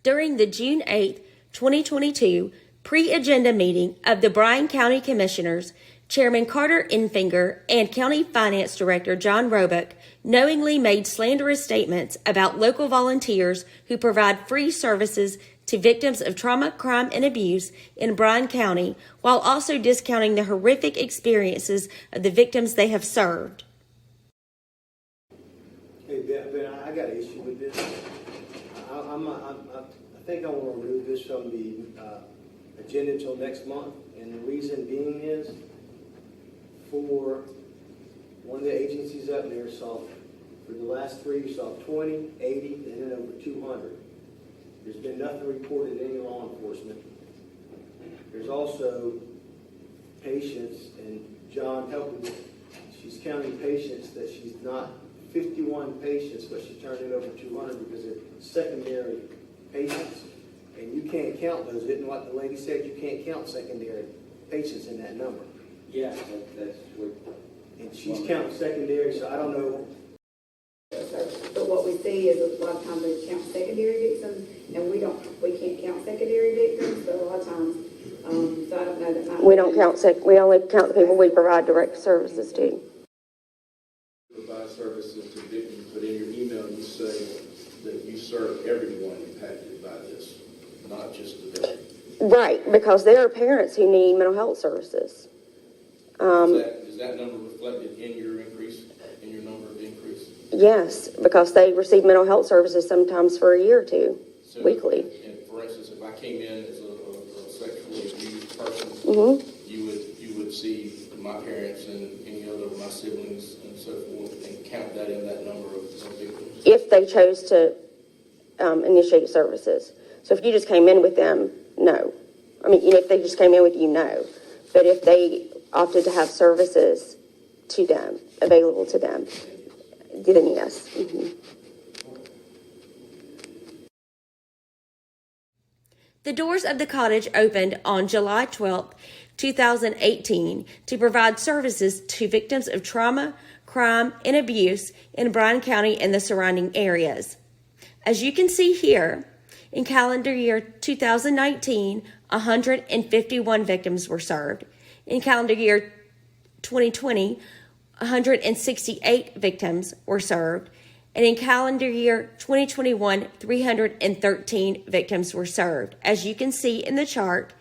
during the June 8, 2022 pre-agenda meeting of the Bryan County Commissioners, Chairman Carter Infinger and County Finance Director John Roebuck knowingly made slanderous statements about local volunteers who provide free services to victims of trauma, crime, and abuse in Bryan County, while also discounting the horrific experiences of the victims they have served. Hey, Ben, I got an issue with this. I think I want to remove this from the agenda until next month, and the reason being is for one of the agencies up there saw, for the last 3 you saw 20, 80, and then over 200. There's been nothing reported in any law enforcement. There's also patients, and John helped me. She's counting patients that she's not 51 patients, but she turned it over 200 because they're secondary patients. And you can't count those. Didn't what the lady said, you can't count secondary patients in that number. Yeah, that's what. And she's counting secondary, so I don't know. But what we see is a lot of times they count secondary victims, and we can't count secondary victims, but a lot of times, so I don't know that. We don't count we only count the people we provide direct services to. Provide services to victims, but in your email you say that you serve everyone impacted by this, not just the victims. Right, because there are parents who need mental health services. Is that number reflected in your increase, in your number of increase? Yes, because they receive mental health services sometimes for a year or two, So, weekly. And for instance, if I came in as a sexually abused person, you would see my parents and any other of my siblings and so forth, and count that in that number of victims. If they chose to initiate services. So if you just came in with them, no. I mean, if they just came in with you, no. But if they opted to have services to them, available to them, then yes. The doors of the cottage opened on July 12th, 2018 to provide services to victims of trauma, crime, and abuse in Bryan County and the surrounding areas. As you can see here, in calendar year 2019, 151 victims were served. In calendar year 2020, 168 victims were served. And in calendar year 2021, 313 victims were served. As you can see in the chart,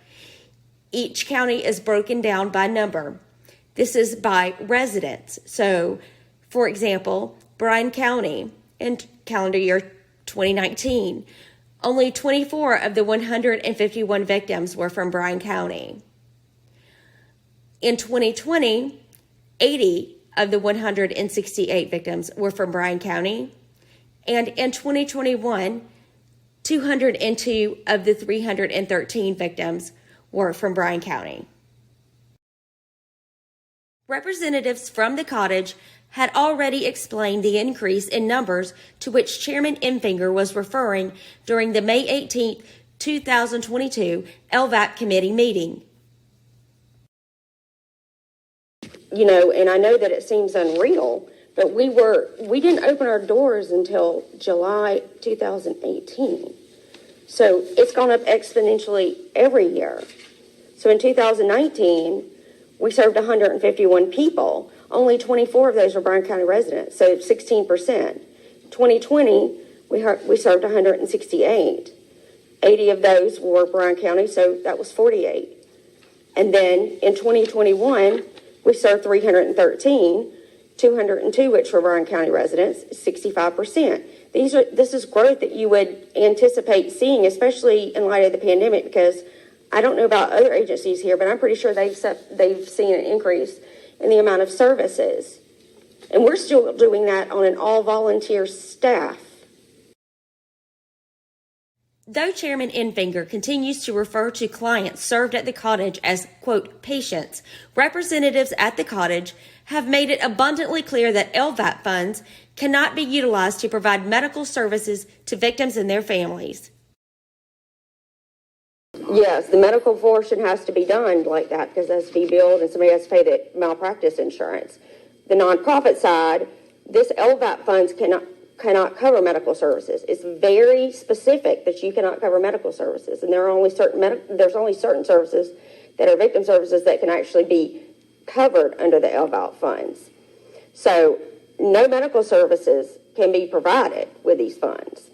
each county is broken down by number. This is by residents. So, for example, Bryan County in calendar year 2019, only 24 of the 151 victims were from Bryan County. In 2020, 80 of the 168 victims were from Bryan County. And in 2021, 202 of the 313 victims were from Bryan County. Representatives from the cottage had already explained the increase in numbers to which Chairman Infinger was referring during the May 18, 2022 LVAC committee meeting. You know, and I know that it seems unreal, but we didn't open our doors until July 2018. So it's gone up exponentially every year. So in 2019, we served 151 people. Only 24 of those were Bryan County residents, so 16%. 2020, we served 168. 80 of those were Bryan County, so that was 48. And then in 2021, we served 313, 202 which were Bryan County residents, 65%. This is growth that you would anticipate seeing, especially in light of the pandemic, because I don't know about other agencies here, but I'm pretty sure they've seen an increase in the amount of services. And we're still doing that on an all-volunteer staff. Though Chairman Infinger continues to refer to clients served at the cottage as, quote, patients, representatives at the cottage have made it abundantly clear that LVAP funds cannot be utilized to provide medical services to victims and their families. Yes, the medical portion has to be done like that because it has to be billed and somebody has to pay the malpractice insurance. The nonprofit side, this LVAP funds cannot cover medical services. It's very specific that you cannot cover medical services, and there are only there's only certain services that are victim services that can actually be covered under the LVOP funds. So no medical services can be provided with these funds.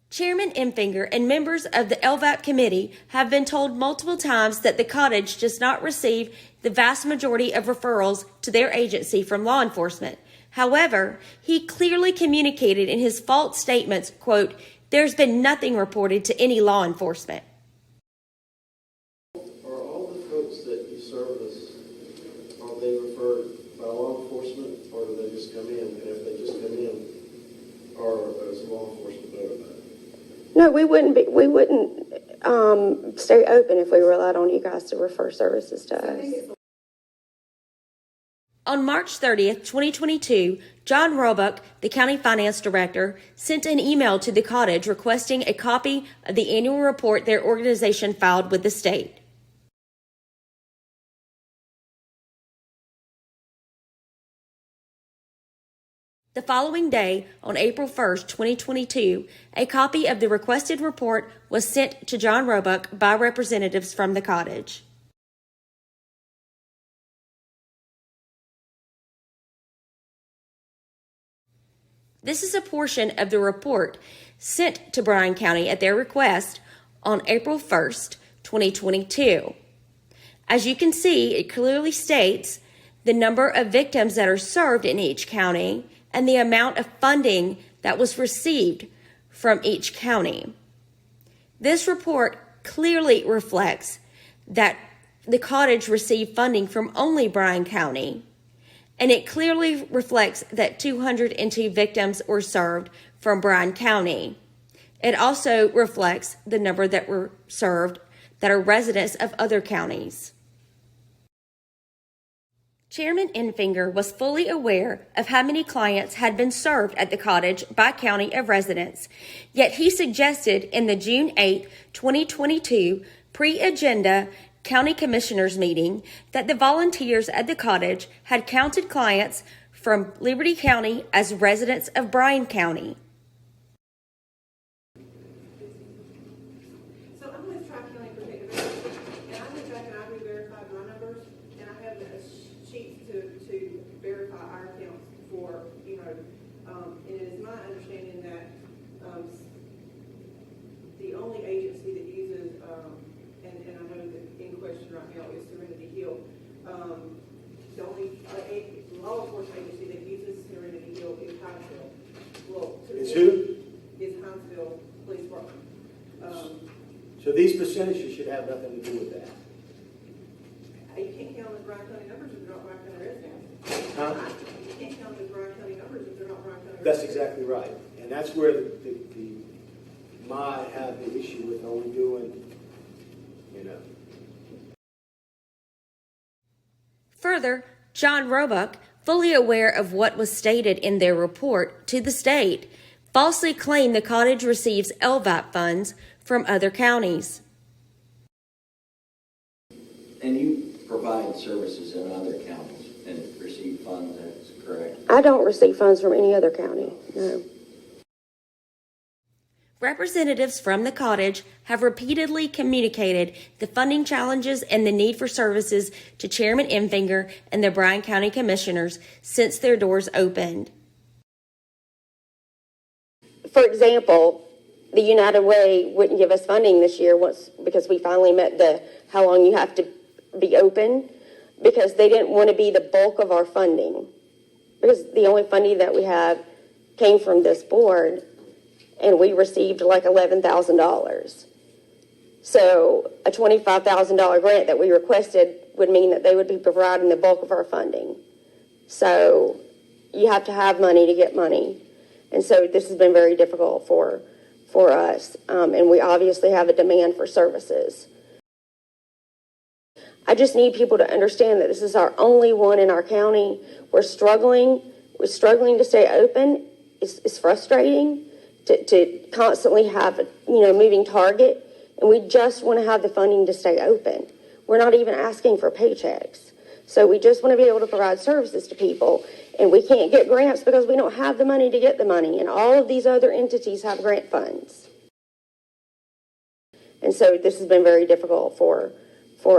Chairman Infinger and members of the LVAP committee have been told multiple times that the cottage does not receive the vast majority of referrals to their agency from law enforcement. However, he clearly communicated in his false statements, quote, "There's been nothing reported to any law enforcement." Are all the folks that you service, are they referred by law enforcement, or do they just come in? And if they just come in, or is law enforcement notified? No, we wouldn't stay open if we relied on you guys to refer services to us. On March 30th, 2022, John Roebuck, the county finance director, sent an email to the cottage requesting a copy of the annual report their organization filed with the state. The following day, on April 1st, 2022, a copy of the requested report was sent to John Roebuck by representatives from the cottage. This is a portion of the report sent to Bryan County at their request on April 1st, 2022. As you can see, it clearly states the number of victims that are served in each county and the amount of funding that was received from each county. This report clearly reflects that the cottage received funding from only Bryan County, and it clearly reflects that 202 victims were served from Bryan County. It also reflects the number that were served that are residents of other counties. Chairman Infinger was fully aware of how many clients had been served at the cottage by county of residence, yet he suggested in the June 8, 2022 pre-agenda county commissioners meeting that the volunteers at the cottage had counted clients from Liberty County as residents of Bryan County. So I'm with Tri-County Protective Agency, and I went back and I re-verified my numbers, and I have a sheet to verify our accounts for, and it is my understanding that, the only agency that uses, and I know that in question right now is Serenity Hill. The only law enforcement agency that uses Serenity Hill is Hinesville. Well, Is who? Is Hinesville Police Department. So these percentages should have nothing to do with that. You can't count the Bryan County numbers if they're not Bryan County residents. Huh? You can't count the Bryan County numbers if they're not Bryan County That's residents. exactly right. And that's where the might have the issue with, are we doing, Further, John Roebuck, fully aware of what was stated in their report to the state, falsely claimed the cottage receives LVAP funds from other counties. And you provide services in other counties and receive funds, that's correct? I don't receive funds from any other county, no. Representatives from the cottage have repeatedly communicated the funding challenges and the need for services to Chairman Infinger and the Bryan County Commissioners since their doors opened. For example, the United Way wouldn't give us funding this year because we finally met the how long you have to be open, because they didn't want to be the bulk of our funding, because the only funding that we have came from this board, and we received like $11,000. So a $25,000 grant that we requested would mean that they would be providing the bulk of our funding. So you have to have money to get money. And so this has been very difficult for us. And we obviously have a demand for services. I just need people to understand that this is our only one in our county. We're struggling to stay open. It's frustrating to constantly have a moving target, and we just want to have the funding to stay open. We're not even asking for paychecks. So we just want to be able to provide services to people. And we can't get grants because we don't have the money to get the money. And all of these other entities have grant funds. And so this has been very difficult for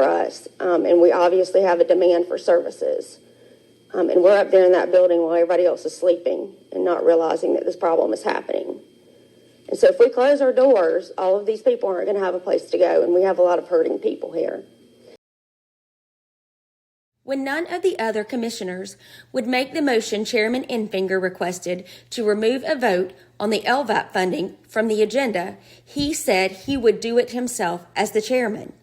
us. And we obviously have a demand for services. And we're up there in that building while everybody else is sleeping and not realizing that this problem is happening. And so if we close our doors, all of these people aren't going to have a place to go. And we have a lot of hurting people here. When none of the other commissioners would make the motion, Chairman Infinger requested to remove a vote on the LVAP funding from the agenda. He said he would do it himself as the chairman.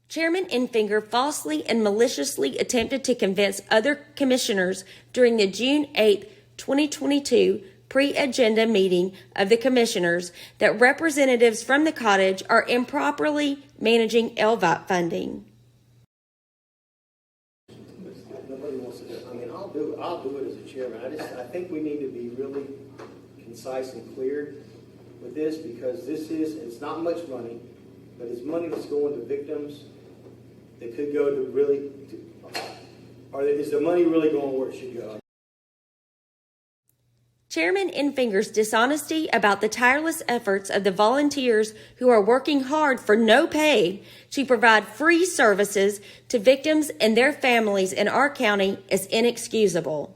Chairman Infinger falsely and maliciously attempted to convince other commissioners during the June 8, 2022 pre-agenda meeting of the commissioners that representatives from the cottage are improperly managing LVAP funding. Nobody wants to do it. I mean, I'll do it as a chairman. I think we need to be really concise and clear with this, because it's not much money, but it's money that's going to victims that could go to really, or is the money really going where it should go? Chairman Infinger's dishonesty about the tireless efforts of the volunteers who are working hard for no pay to provide free services to victims and their families in our county is inexcusable.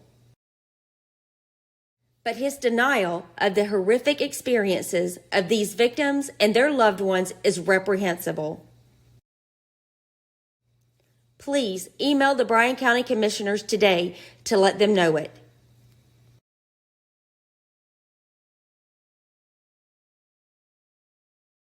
But his denial of the horrific experiences of these victims and their loved ones is reprehensible. Please email the Bryan County Commissioners today to let them know it.